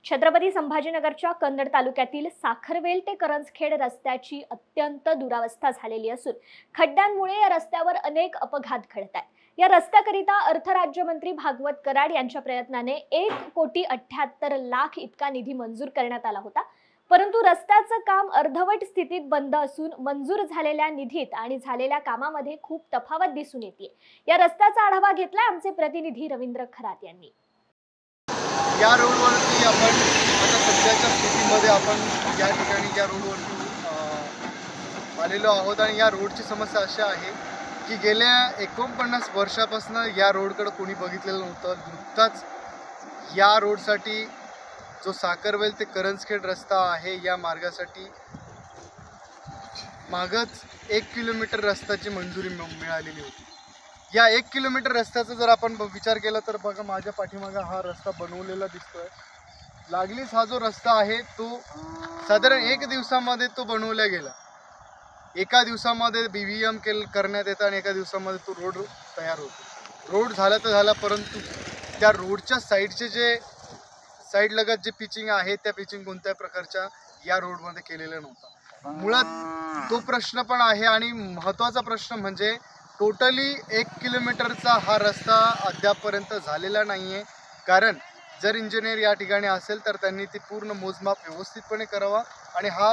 छत्रपती संभाजीनगरच्या कन्नड तालुक्यातील साखरवेल ते करंजखेड रस्त्याची अत्यंत दुरावस्था झालेली असून खड्ड्यांमुळे या रस्त्यावर अनेक अपघात घडत आहेत। या रस्त्याकरिता अर्थ राज्यमंत्री भागवत कराड यांच्या प्रयत्नाने 1,78,00,000 इतका निधी मंजूर करण्यात आला होता, परंतु रस्त्याचं काम अर्धवट स्थितीत बंद असून मंजूर झालेल्या निधीत आणि झालेल्या कामामध्ये खूप तफावत दिसून येते। या रस्त्याचा आढावा घेतलाय आमचे प्रतिनिधी रवींद्र खरात यांनी। या रोडवरती आपण आता सध्याच्या स्थितीमध्ये आपण या ठिकाणी या रोडवरती आलेलो आहोत आणि या रोडची समस्या अशी आहे की गेल्या 49 वर्षापासून या रोडकडे कोणी बघितलेलं नव्हतं। नुकताच या रोडसाठी जो साखरवेल ते करंजखेड रस्ता आहे या मार्गासाठी मागच 1 किलोमीटर रस्त्याची मंजुरी मिळालेली होती। या 1 किलोमीटर रस्त्याचा जर आपण विचार केला तर बघा माझ्या पाठीमागे हा रस्ता बनवलेला दिसतोय। लागलीच हा जो रस्ता आहे तो साधारण 1 दिवसामध्ये तो बनवला गेला। एका दिवसामध्ये BVM करण्यात येतं आणि एका दिवसामध्ये तो रोड तयार होतो। रोड झाला तर झाला, परंतु त्या रोडच्या साईडचे जे साईड लगत जे पिचिंग आहे त्या पिचिंग कोणत्या प्रकारच्या या रोडमध्ये केलेलं नव्हतं। मुळात तो प्रश्न पण आहे आणि महत्त्वाचा प्रश्न म्हणजे टोटली 1 किलोमीटरचा हा रस्ता अद्यापपर्यंत झालेला नाही आहे। कारण जर इंजिनियर या ठिकाणी असेल तर त्यांनी ती पूर्ण मोजमाप व्यवस्थितपणे करावा आणि हा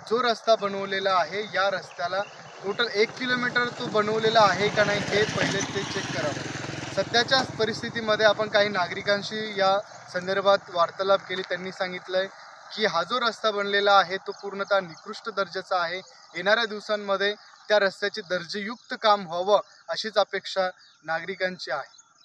जो रस्ता बनवलेला आहे या रस्त्याला टोटल 1 किलोमीटर तो बनवलेला आहे का नाही हे पहिले ते चेक करावं। सध्याच्या परिस्थितीमध्ये आपण काही नागरिकांशी या संदर्भात वार्तालाप केली। त्यांनी सांगितलं आहे की हा जो रस्ता बनलेला आहे तो पूर्णतः निकृष्ट दर्जाचा आहे। येणाऱ्या दिवसांमध्ये त्या रस्त्याचे दर्जेयुक्त काम व्हावं अशीच अपेक्षा नागरिकांची आहे।